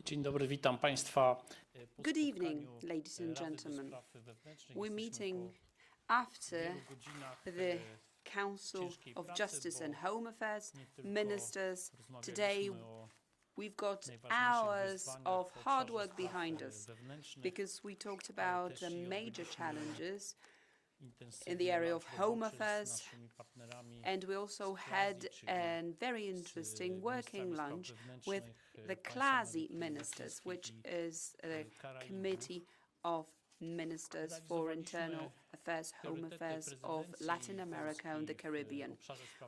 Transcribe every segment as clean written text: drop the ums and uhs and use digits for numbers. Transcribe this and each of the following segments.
Dzień dobry, witam Państwa. Good evening, ladies and gentlemen. We're meeting after the Council of Justice and Home Affairs ministers. Today we've got hours of hard work behind us because we talked about the major challenges in the area of home affairs, and we also had a very interesting working lunch with the CLASI ministers, which is the Committee of Ministers for Internal Affairs, Home Affairs of Latin America and the Caribbean.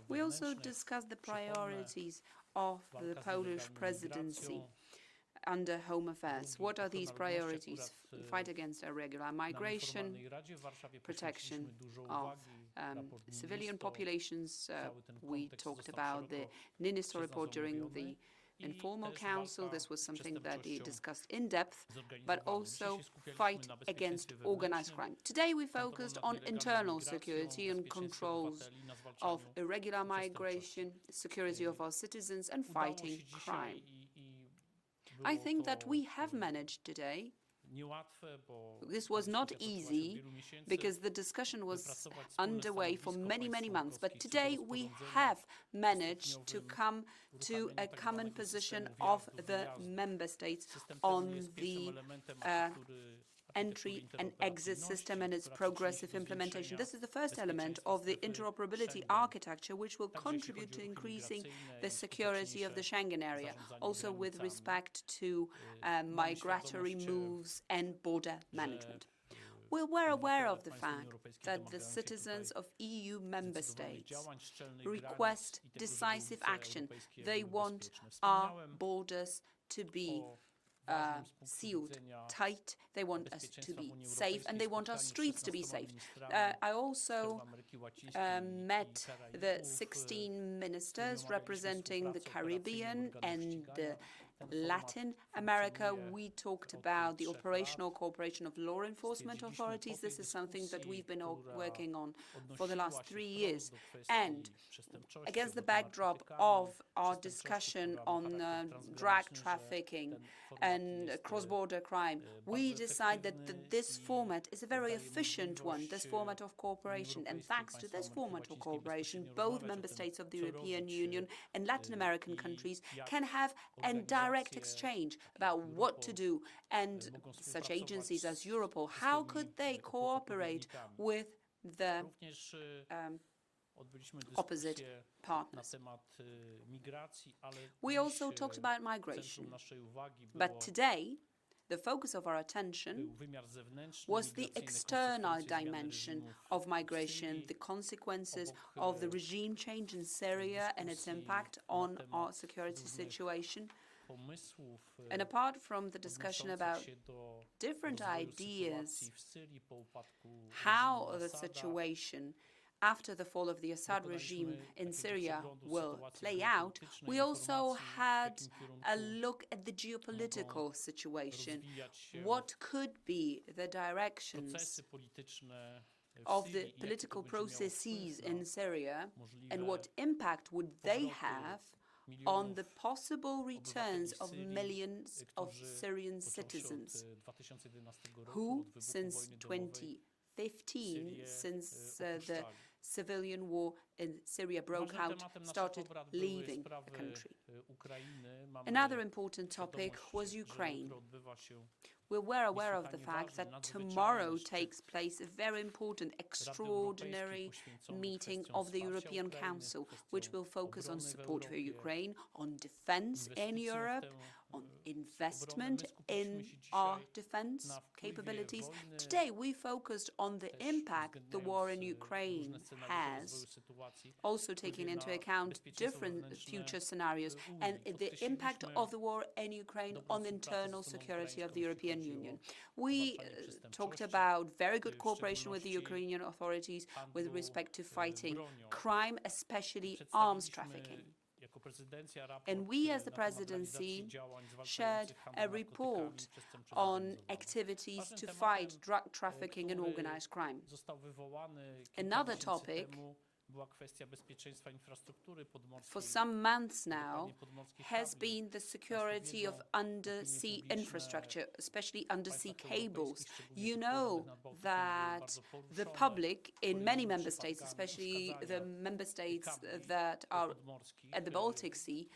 We also discussed the priorities of the Polish presidency under Home Affairs. What are these priorities? Fight against irregular migration, protection of civilian populations. We talked about the NINISO report during the informal council. This was something that he discussed in depth, but also fight against organized crime. Today we focused on internal security and controls of irregular migration, security of our citizens, and fighting crime. I think that we have managed today. This was not easy because the discussion was underway for many, many months. But today we have managed to come to a common position of the member states on the entry and exit system and its progressive implementation. This is the first element of the interoperability architecture, which will contribute to increasing the security of the Schengen area, also with respect to migratory moves and border management. We were aware of the fact that the citizens of EU member states request decisive action. They want our borders to be sealed tight. They want us to be safe, and they want our streets to be safe. I also met the 16 ministers representing the Caribbean and Latin America. We talked about the operational cooperation of law enforcement authorities. This is something that we've been working on for the last 3 years. And against the backdrop of our discussion on drug trafficking and cross-border crime, we decided that this format is a very efficient one, this format of cooperation. And thanks to this format of cooperation, both member states of the European Union and Latin American countries can have a direct exchange about what to do. And such agencies as Europol, how could they cooperate with the opposite partners? We also talked about migration, but today the focus of our attention was the external dimension of migration, the consequences of the regime change in Syria and its impact on our security situation. And apart from the discussion about different ideas, how the situation after the fall of the Assad regime in Syria will play out, we also had a look at the geopolitical situation. What could be the directions of the political processes in Syria, and what impact would they have on the possible returns of millions of Syrian citizens who, since 2015, since the civilian war in Syria broke out, started leaving the country. Another important topic was Ukraine. We were aware of the fact that tomorrow takes place a very important, extraordinary meeting of the European Council, which will focus on support for Ukraine, on defense in Europe, on investment in our defense capabilities. Today, we focused on the impact the war in Ukraine has, also taking into account different future scenarios, and the impact of the war in Ukraine on the internal security of the European Union. We talked about very good cooperation with the Ukrainian authorities with respect to fighting crime, especially arms trafficking. And we, as the presidency, shared a report on activities to fight drug trafficking and organized crime. Another topic for some months now has been the security of undersea infrastructure, especially undersea cables. You know that the public in many member states, especially the member states that are at the Baltic Sea,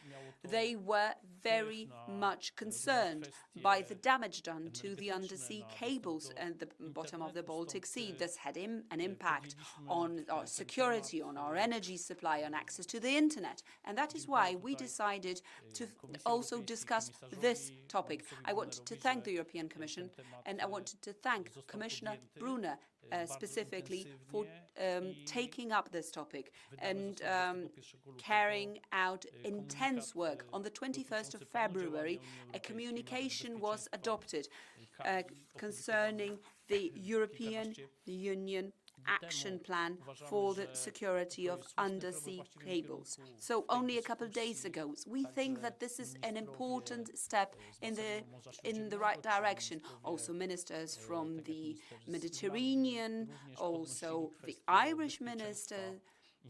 they were very much concerned by the damage done to the undersea cables at the bottom of the Baltic Sea. This had an impact on our security, on our energy supply, on access to the internet. And that is why we decided to also discuss this topic. I want to thank the European Commission, and I wanted to thank Commissioner Brunner specifically for taking up this topic and carrying out intense work. On the 21st of February, a communication was adopted concerning the European Union action plan for the security of undersea cables. So only a couple of days ago, we think that this is an important step in the right direction. Also ministers from the Mediterranean, also the Irish minister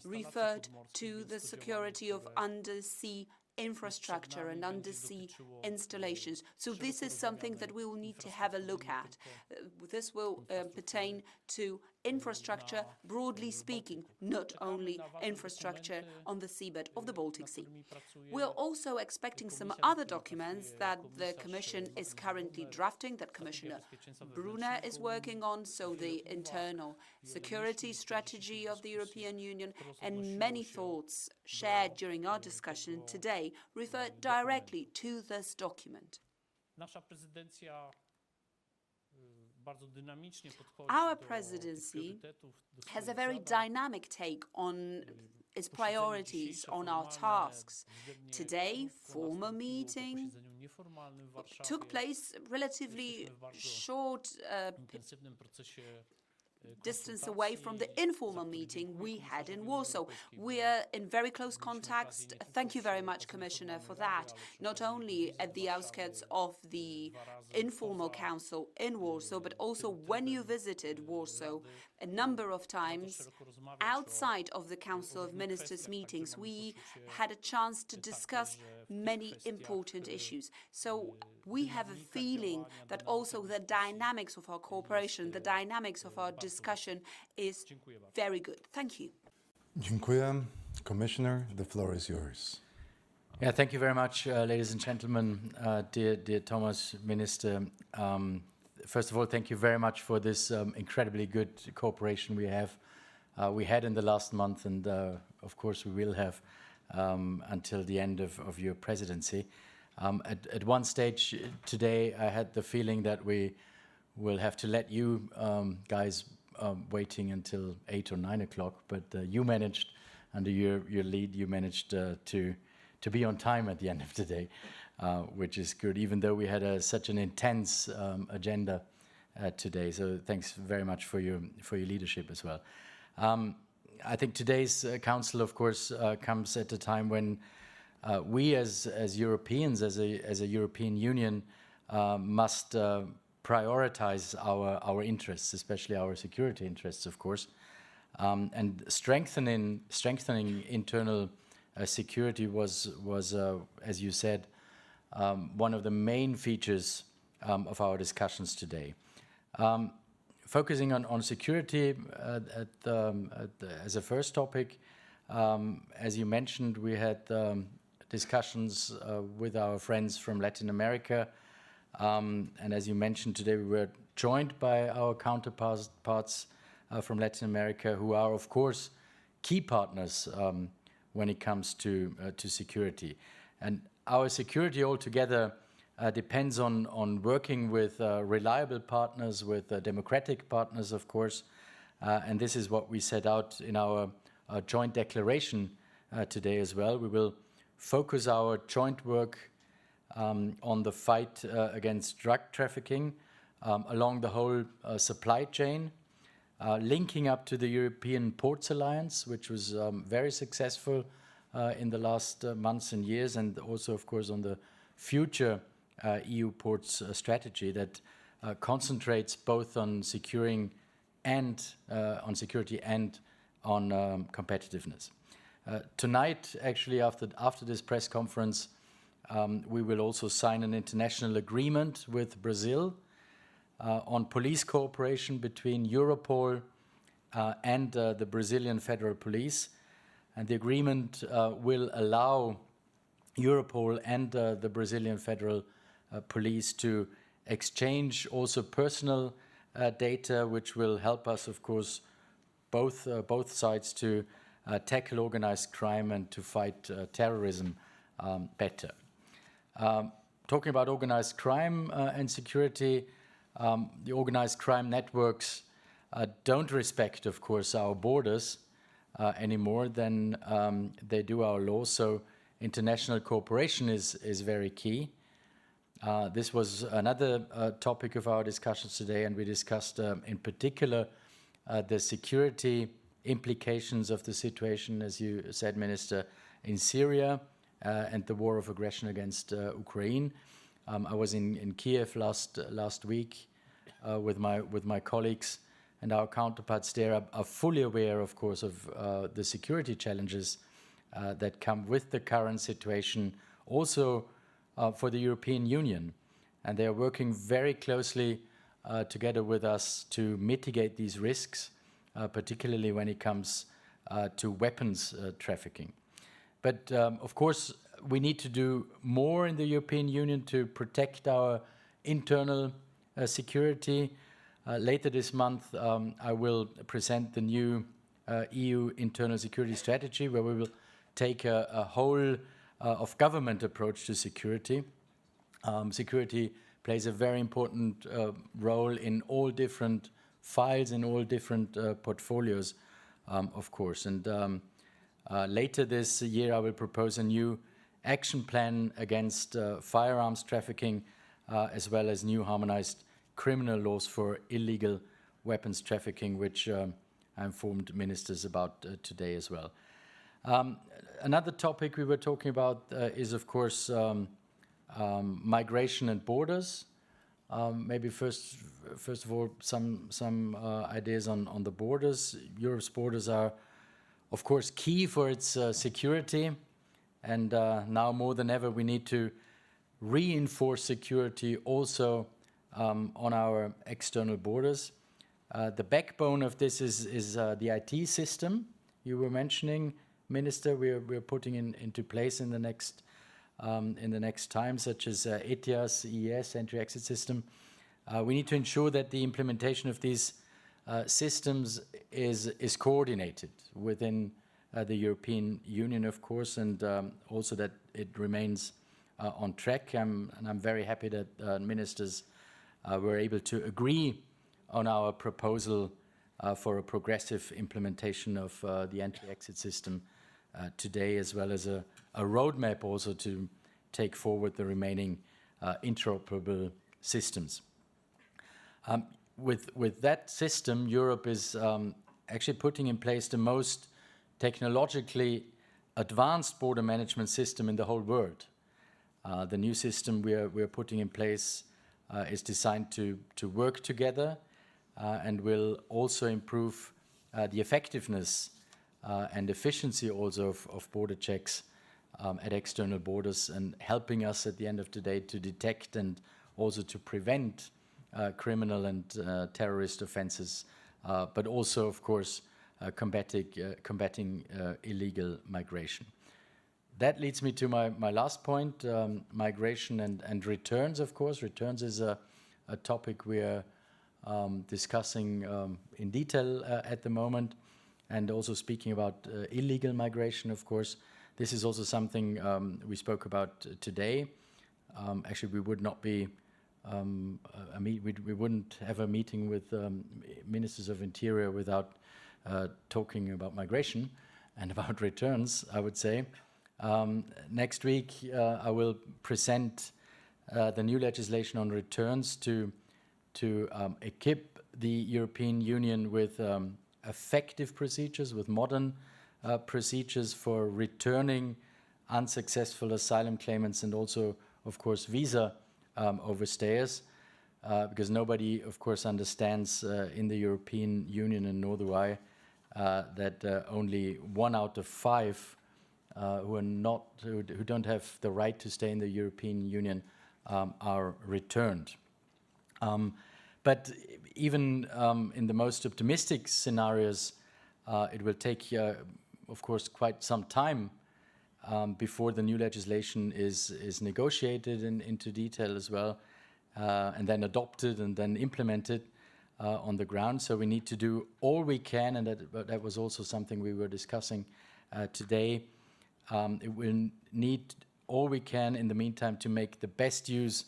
referred to the security of undersea infrastructure and undersea installations. So this is something that we will need to have a look at. This will pertain to infrastructure, broadly speaking, not only infrastructure on the seabed of the Baltic Sea. We are also expecting some other documents that the Commission is currently drafting, that Commissioner Brunner is working on, so the internal security strategy of the European Union, and many thoughts shared during our discussion today refer directly to this document. Our presidency has a very dynamic take on its priorities, on our tasks. Today, formal meeting took place relatively short distance away from the informal meeting we had in Warsaw. We are in very close contact. Thank you very much, Commissioner, for that. Not only at the outskirts of the informal council in Warsaw, but also when you visited Warsaw a number of times outside of the Council of Ministers meetings, we had a chance to discuss many important issues. So we have a feeling that also the dynamics of our cooperation, the dynamics of our discussion is very good. Thank you. Dziękuję. Commissioner, the floor is yours. Yeah, thank you very much, ladies and gentlemen, dear Tomasz, Minister. First of all, thank you very much for this incredibly good cooperation we had in the last month, and of course we will have until the end of your presidency. At one stage today, I had the feeling that we will have to let you guys waiting until 8 or 9 o'clock, but you managed, under your lead, you managed to be on time at the end of the day, which is good, even though we had such an intense agenda today. So thanks very much for your leadership as well. I think today's council, of course, comes at a time when we as Europeans, as a European Union, must prioritize our interests, especially our security interests, of course, and strengthening internal security was as you said, one of the main features of our discussions today. Focusing on security as a first topic, as you mentioned, we had discussions with our friends from Latin America, and as you mentioned today, we were joined by our counterparts from Latin America, who are, of course, key partners when it comes to security. And our security altogether depends on working with reliable partners, with democratic partners, of course, and this is what we set out in our joint declaration today as well. We will focus our joint work on the fight against drug trafficking along the whole supply chain, linking up to the European Ports Alliance, which was very successful in the last months and years, and also, of course, on the future EU ports strategy that concentrates both on securing and on security and on competitiveness. Tonight, actually, after this press conference, we will also sign an international agreement with Brazil on police cooperation between Europol and the Brazilian Federal Police. And the agreement will allow Europol and the Brazilian Federal Police to exchange also personal data, which will help us, of course, both sides to tackle organized crime and to fight terrorism better. Talking about organized crime and security, the organized crime networks don't respect, of course, our borders any more than they do our laws. So international cooperation is very key. This was another topic of our discussions today, and we discussed in particular the security implications of the situation, as you said, Minister, in Syria and the war of aggression against Ukraine. I was in Kiev last week with my colleagues, and our counterparts there are fully aware, of course, of the security challenges that come with the current situation, also for the European Union. And they are working very closely together with us to mitigate these risks, particularly when it comes to weapons trafficking. But of course, we need to do more in the European Union to protect our internal security. Later this month, I will present the new EU internal security strategy, where we will take a whole of government approach to security. Security plays a very important role in all different files, in all different portfolios, of course. And later this year, I will propose a new action plan against firearms trafficking, as well as new harmonized criminal laws for illegal weapons trafficking, which I informed ministers about today as well. Another topic we were talking about is, of course, migration and borders. Maybe first of all, some ideas on the borders. Europe's borders are, of course, key for its security, and now more than ever we need to reinforce security also on our external borders. The backbone of this is the IT system you were mentioning, Minister. We're putting into place in the next time, such as ETIAS, EES, entry-exit system. We need to ensure that the implementation of these systems is coordinated within the European Union, of course, and also that it remains on track. And I'm very happy that ministers were able to agree on our proposal for a progressive implementation of the entry-exit system today, as well as a roadmap also to take forward the remaining interoperable systems. With that system, Europe is actually putting in place the most technologically advanced border management system in the whole world. The new system we are putting in place is designed to work together and will also improve the effectiveness and efficiency also of border checks at external borders, and helping us at the end of the day to detect and also to prevent criminal and terrorist offenses, but also, of course, combating illegal migration. That leads me to my last point, migration and returns, of course. Returns is a topic we are discussing in detail at the moment, and also speaking about illegal migration, of course. This is also something we spoke about today. Actually, we would not be, we wouldn't have a meeting with ministers of interior without talking about migration and about returns, I would say. Next week, I will present the new legislation on returns to equip the European Union with effective procedures, with modern procedures for returning unsuccessful asylum claimants, and also, of course, visa overstayers, because nobody, of course, understands in the European Union, and nor do I, that only 1 out of 5 who don't have the right to stay in the European Union are returned. But even in the most optimistic scenarios, it will take, of course, quite some time before the new legislation is negotiated into detail as well, and then adopted and then implemented on the ground. So we need to do all we can, and that was also something we were discussing today. It will need all we can in the meantime to make the best use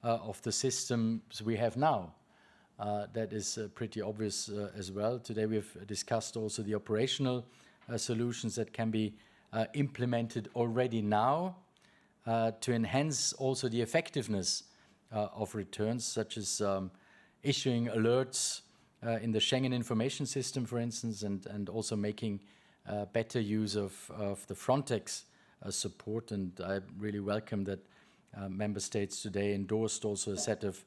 of the systems we have now. That is pretty obvious as well. Today we've discussed also the operational solutions that can be implemented already now to enhance also the effectiveness of returns, such as issuing alerts in the Schengen information system, for instance, and also making better use of the Frontex support. And I really welcome that member states today endorsed also a set of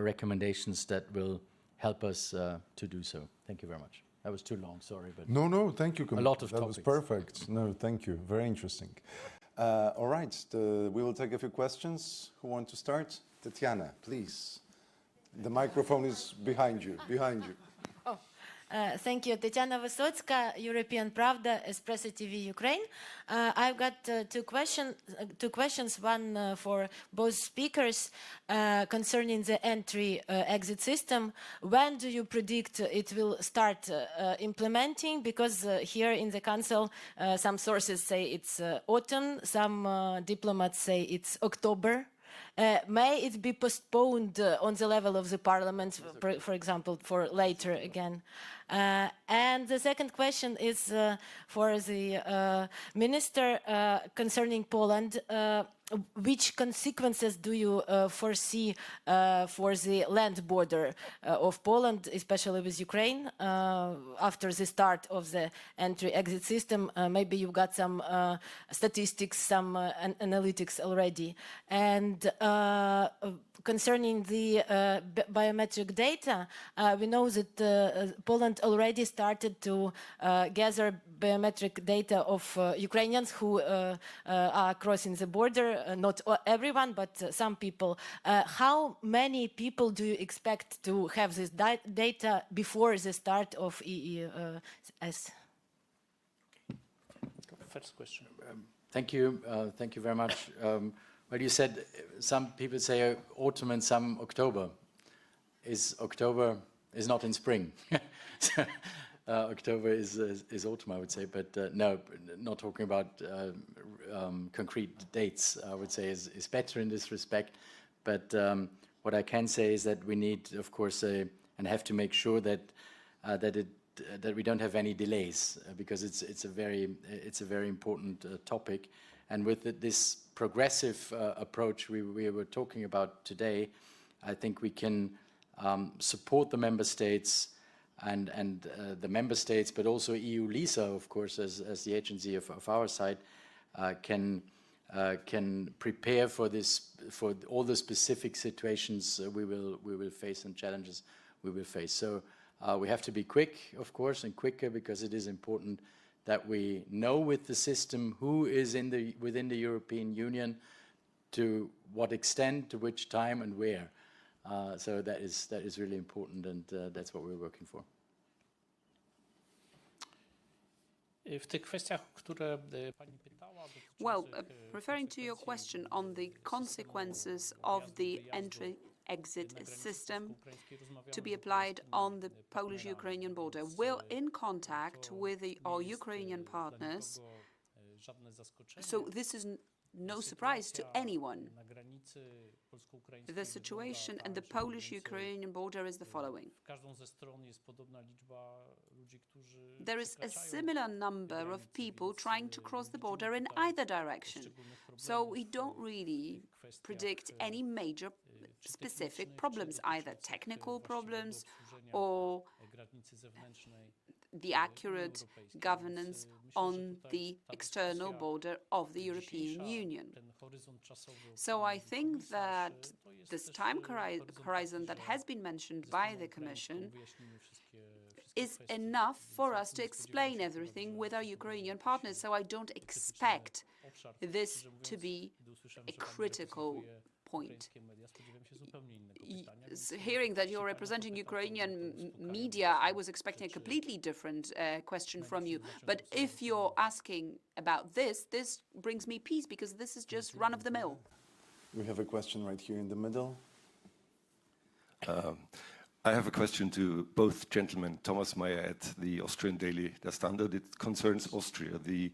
recommendations that will help us to do so. Thank you very much. That was too long, sorry. But No, thank you. A lot of That topics. was perfect. No, thank you. Very interesting. All right, we will take a few questions. Who want to start? Tatiana, please. The microphone is behind you. Thank you. Tatiana Vysotska, European Pravda, Espresso TV, Ukraine. I've got two questions, one for both speakers concerning the entry-exit system. When do you predict it will start implementing? Because here in the Council, some sources say it's autumn, some diplomats say it's October. May it be postponed on the level of the Parliament, for example, for later again? And the second question is for the Minister concerning Poland. Which consequences do you foresee for the land border of Poland, especially with Ukraine, after the start of the entry-exit system? Maybe you got some statistics, some analytics already. And concerning the biometric data, we know that Poland already started to gather biometric data of Ukrainians who are crossing the border. Not everyone, but some people. How many people do you expect to have this data before the start of EES? First question. Thank you very much. Well, you said some people say autumn and some October. October is not in spring. So, October is autumn, I would say, but no, not talking about concrete dates. I would say is better in this respect. But what I can say is that we need, of course, and have to make sure that that we don't have any delays, because it's a very important topic. And with this progressive approach we were talking about today, I think we can support the member states and the member states, but also EU LISA, of course, as the agency of our side, can prepare for this, for all the specific situations we will face and challenges we will face. So we have to be quick, of course, and quicker, because it is important that we know with the system who is within the European Union, to what extent, to which time, and where. So that is really important, and that's what we're working for. W tych kwestiach, które pani pytała, Well, referring to your question on the consequences of the entry-exit system to be applied on the Polish-Ukrainian border, we're in contact with our Ukrainian partners, so this is no surprise to anyone. The situation in the Polish-Ukrainian border is the following. There is a similar number of people trying to cross the border in either direction. So we don't really predict any major specific problems, either technical problems or the accurate governance on the external border of the European Union. So I think that this time horizon that has been mentioned by the Commission is enough for us to explain everything with our Ukrainian partners. So I don't expect this to be a critical point. Hearing that you're representing Ukrainian media, I was expecting a completely different question from you. But if you're asking about this, this brings me peace because this is just run of the mill. We have a question right here in the middle. I have a question to both gentlemen. Thomas Meyer at the Austrian daily Der Standard. It concerns Austria. The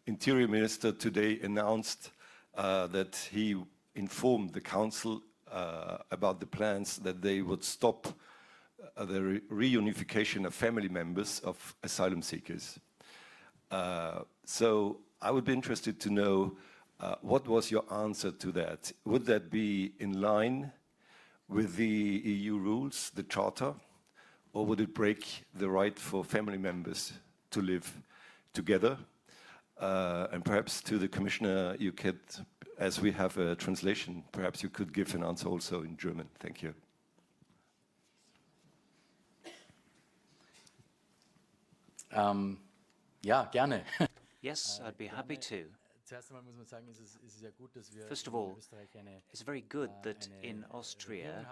Interior Minister today announced that he informed the Council about the plans that they would stop the reunification of family members of asylum seekers. So I would be interested to know what was your answer to that? Would that be in line with the EU rules, the Charter, or would it break the right for family members to live together? And perhaps to the Commissioner, you could, as we have a translation, perhaps you could give an answer also in German. Thank you. Ja, gerne. Yes, I'd be happy to. First of all, it's very good that in Austria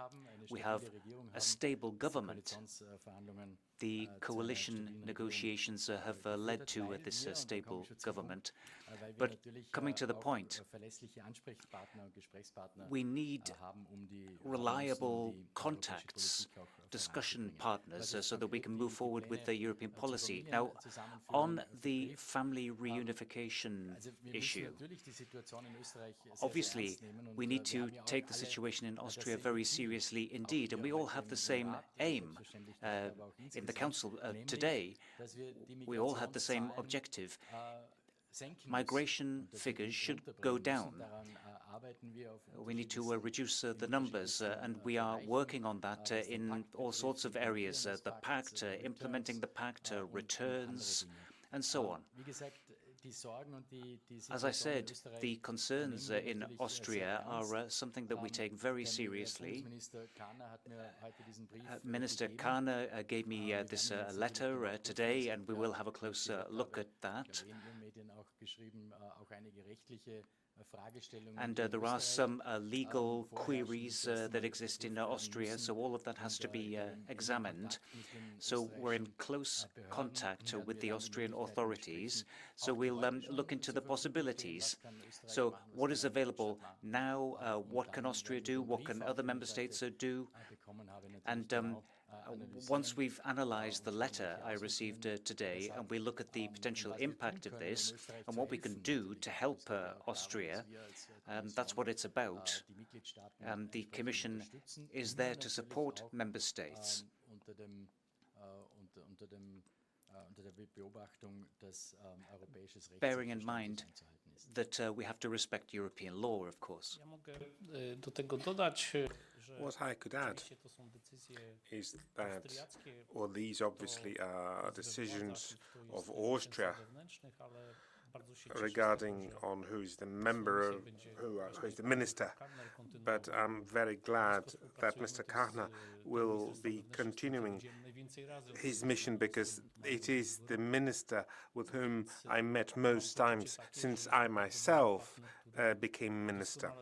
we have a stable government. The coalition negotiations have led to this stable government. But coming to the point, we need reliable contacts, discussion partners, so that we can move forward with the European policy. Now, on the family reunification issue, obviously, we need to take the situation in Austria very seriously indeed, and we all have the same aim. In the Council today, we all had the same objective. Migration figures should go down. We need to reduce the numbers, and we are working on that in all sorts of areas. The pact, implementing the pact, returns, and so on. As I said, the concerns in Austria are something that we take very seriously. Minister Kahner gave me this letter today, and we will have a closer look at that. And there are some legal queries that exist in Austria, so all of that has to be examined. So we're in close contact with the Austrian authorities, so we'll look into the possibilities. So what is available now? What can Austria do? What can other member states do? And once we've analyzed the letter I received today, and we look at the potential impact of this and what we can do to help Austria, that's what it's about. The Commission is there to support member states. Bearing in mind that we have to respect European law, of course. What I could add is that, well, these obviously are decisions of Austria regarding on who is the member, who is the minister. But I'm very glad that Mr. Kahner will be continuing his mission, because it is the minister with whom I met most times since I myself became minister.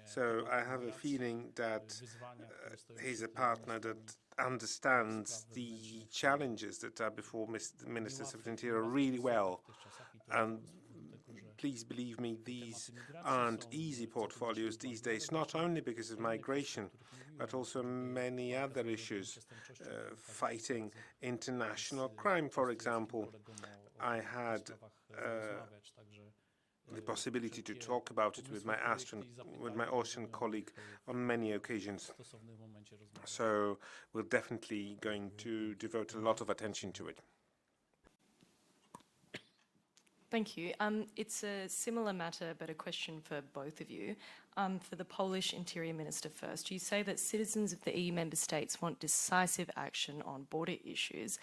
So I have a feeling that he's a partner that understands the challenges that are before the ministers of the interior really well. And please believe me, these aren't easy portfolios these days, not only because of migration, but also many other issues, fighting international crime, for example. I had the possibility to talk about it with my Austrian colleague on many occasions. So we're definitely going to devote a lot of attention to it. Thank you. It's a similar matter, but a question for both of you. For the Polish Interior Minister first, you say that citizens of the EU member states want decisive action on border issues.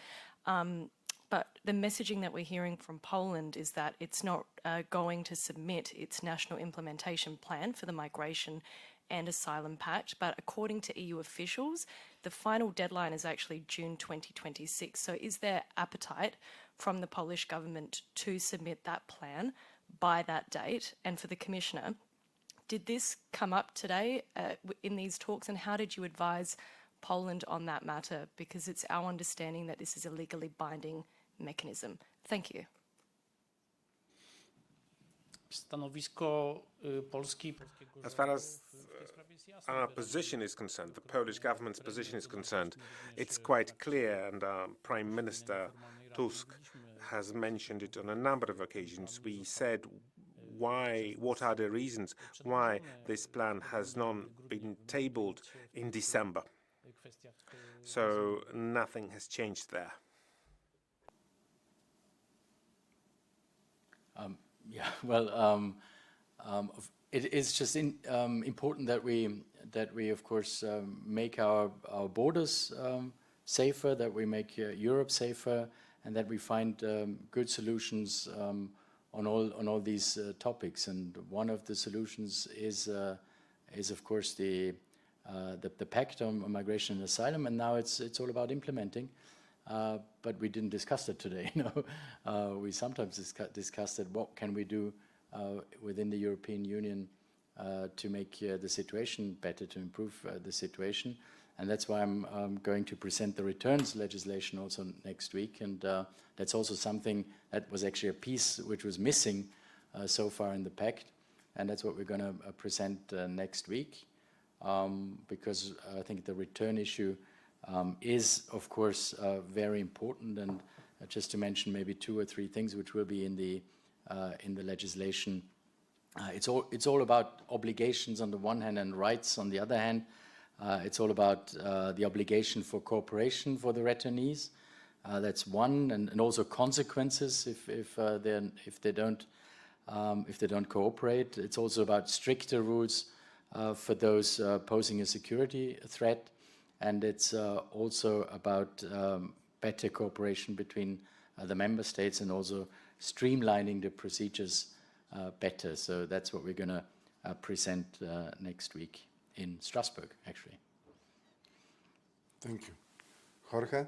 But the messaging that we're hearing from Poland is that it's not going to submit its national implementation plan for the migration and Asylum Pact, but according to EU officials, the final deadline is actually June 2026. So is there appetite from the Polish government to submit that plan by that date? And for the Commissioner, did this come up today in these talks, and how did you advise Poland on that matter? Because it's our understanding that this is a legally binding mechanism. Thank you. Stanowisko Polski. As far as our position is concerned, the Polish government's position is concerned, it's quite clear, and Prime Minister Tusk has mentioned it on a number of occasions. We said what are the reasons why this plan has not been tabled in December. So nothing has changed there. Yeah, well, it is just important that we of course make our borders safer, that we make Europe safer, and that we find good solutions on all these topics. And one of the solutions is of course the pact on migration and asylum, and now it's all about implementing. But we didn't discuss it today. We sometimes discussed it. What can we do within the European Union to make the situation better, to improve the situation? And that's why I'm going to present the returns legislation also next week. And that's also something that was actually a piece which was missing so far in the pact. And that's what we're going to present next week, because I think the return issue is, of course, very important. And just to mention maybe 2 or 3 things which will be in the legislation. It's all about obligations on the one hand and rights on the other hand. It's all about the obligation for cooperation for the returnees. That's one, and also consequences if they don't cooperate. It's also about stricter rules for those posing a security threat. And it's also about better cooperation between the member states and also streamlining the procedures better. So that's what we're going to present next week in Strasbourg, actually. Thank you. Jorge?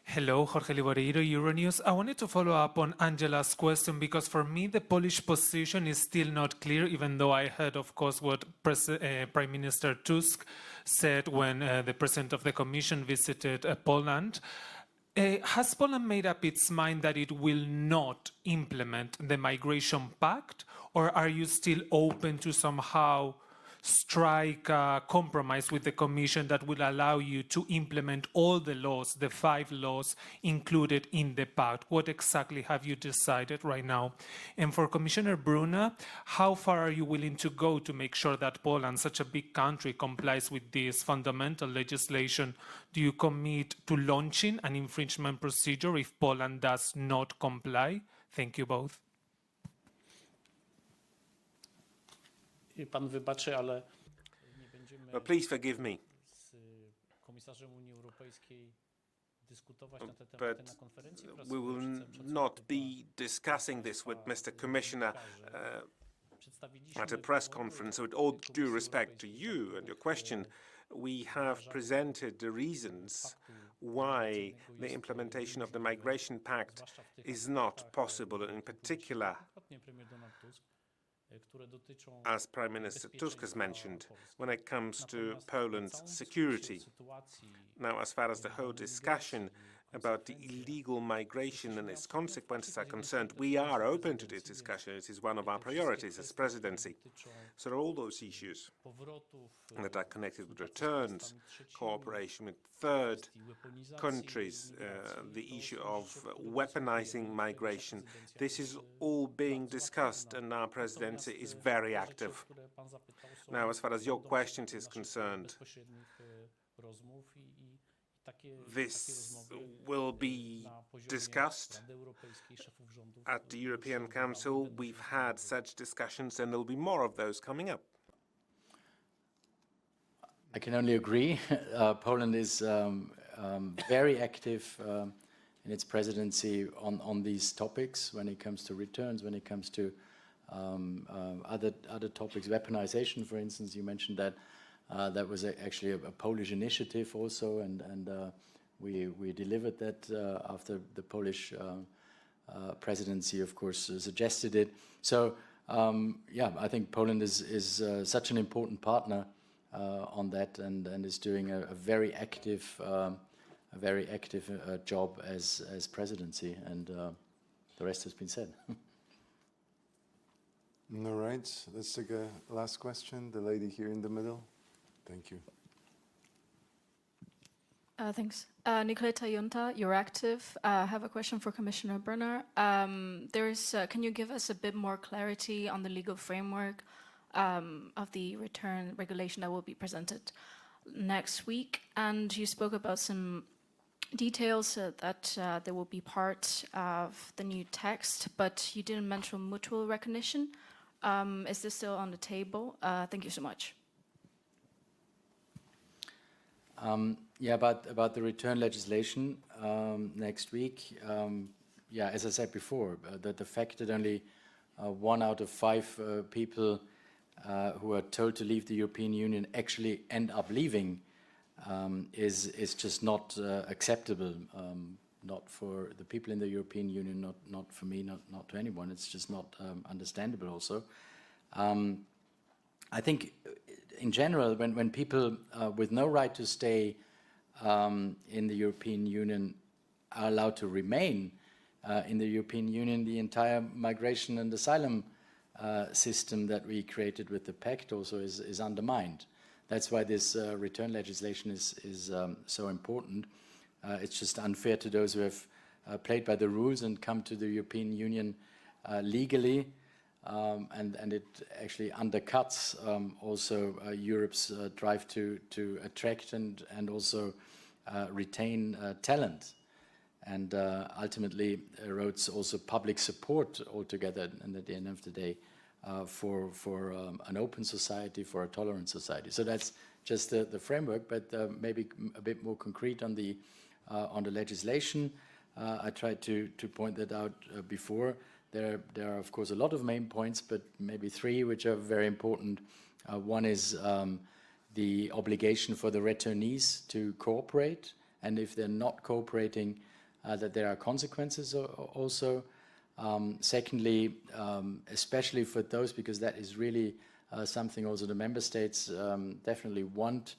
Hello, Jorge Liboreiro, Euronews. I wanted to follow up on Angela's question because for me the Polish position is still not clear, even though I heard, of course, what Prime Minister Tusk said when the President of the Commission visited Poland. Has Poland made up its mind that it will not implement the Migration Pact, or are you still open to somehow strike a compromise with the Commission that will allow you to implement all the laws, the 5 laws included in the pact? What exactly have you decided right now? And for Commissioner Brunner, how far are you willing to go to make sure that Poland, such a big country, complies with this fundamental legislation? Do you commit to launching an infringement procedure if Poland does not comply? Thank you both. Pan wybaczy, ale nie będziemy Please forgive me. z komisarzem Unii Europejskiej dyskutować na te tematy na konferencji prasowej. We will not be discussing this with Mr. Commissioner at a press conference. So with all due respect to you and your question, we have presented the reasons why the implementation of the Migration Pact is not possible, and in particular, as Prime Minister Tusk has mentioned, when it comes to Poland's security. Now, as far as the whole discussion about the illegal migration and its consequences are concerned, we are open to this discussion. It is one of our priorities as presidency. So all those issues that are connected with returns, cooperation with third countries, the issue of weaponizing migration, this is all being discussed, and our presidency is very active. Now, as far as your question is concerned, this will be discussed at the European Council. We've had such discussions, and there will be more of those coming up. I can only agree. Poland is very active in its presidency on these topics when it comes to returns, when it comes to other topics, weaponization, for instance, you mentioned that. That was actually a Polish initiative also, and we delivered that after the Polish presidency, of course, suggested it. So, yeah, I think Poland is such an important partner on that, and is doing a very active job as presidency, and the rest has been said. All right, let's take a last question. The lady here in the middle. Thank you. Thanks. Nicoletta Junta, you're active. I have a question for Commissioner Brunner. Can you give us a bit more clarity on the legal framework of the return regulation that will be presented next week? And you spoke about some details that they will be part of the new text, but you didn't mention mutual recognition. Is this still on the table? Thank you so much. Yeah, about the return legislation next week. Yeah, as I said before, the fact that only 1 out of 5 people who are told to leave the European Union actually end up leaving is just not acceptable. Not for the people in the European Union, not for me, not to anyone. It's just not understandable also. I think in general, when people with no right to stay in the European Union are allowed to remain in the European Union, the entire migration and asylum system that we created with the pact also is undermined. That's why this return legislation is so important. It's just unfair to those who have played by the rules and come to the European Union legally, and it actually undercuts also Europe's drive to attract and also retain talent, and ultimately erodes also public support altogether, and at the end of the day for an open society, for a tolerant society. So that's just the framework, but maybe a bit more concrete on the legislation. I tried to point that out before. There are, of course, a lot of main points, but maybe 3 which are very important. One is the obligation for the returnees to cooperate, and if they're not cooperating, that there are consequences also. Secondly, especially for those, because that is really something also the member states definitely want,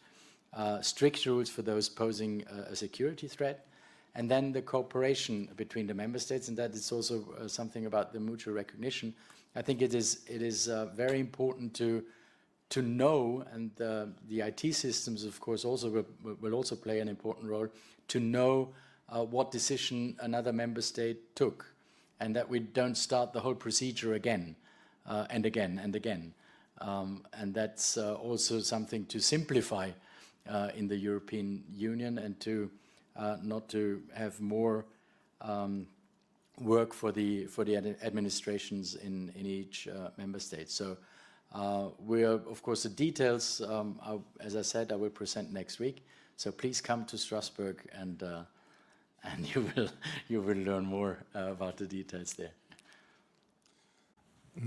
strict rules for those posing a security threat. And then the cooperation between the member states, and that is also something about the mutual recognition. I think it is very important to know, and the IT systems, of course, also will also play an important role, to know what decision another member state took, and that we don't start the whole procedure again and again and again. And that's also something to simplify in the European Union, and to not to have more work for the administrations in each member state. So of course, the details, as I said, I will present next week. So please come to Strasbourg, and you will learn more about the details there.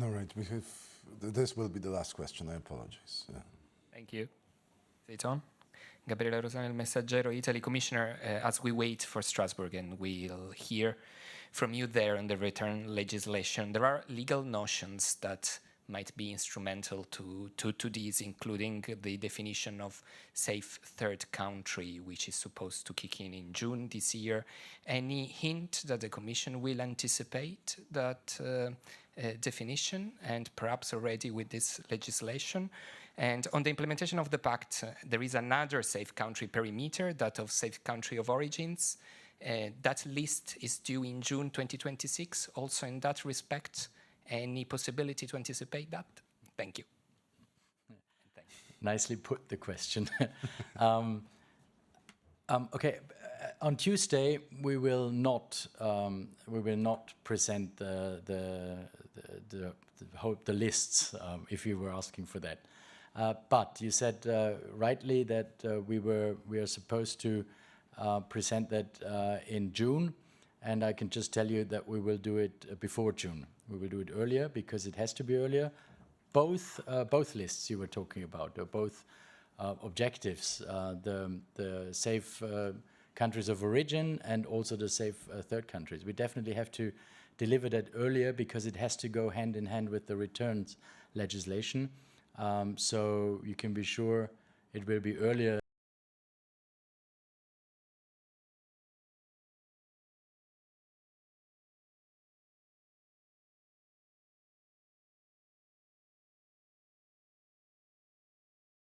All right, this will be the last question. I apologize. Thank you. Is it on? Gabriele Rosano, Il Messaggero, Italy. Commissioner, as we wait for Strasbourg and we'll hear from you there on the return legislation, there are legal notions that might be instrumental to these, including the definition of safe third country, which is supposed to kick in June this year. Any hint that the Commission will anticipate that definition, and perhaps already with this legislation? And on the implementation of the pact, there is another safe country perimeter, that of safe country of origins. That list is due in June 2026. Also in that respect, any possibility to anticipate that? Thank you. Nicely put, the question. Okay, on Tuesday we will not present the lists, if you were asking for that. But you said rightly that we are supposed to present that in June, and I can just tell you that we will do it before June. We will do it earlier because it has to be earlier. Both lists you were talking about, or both objectives, the safe countries of origin and also the safe third countries. We definitely have to deliver that earlier because it has to go hand in hand with the returns legislation. So you can be sure it will be earlier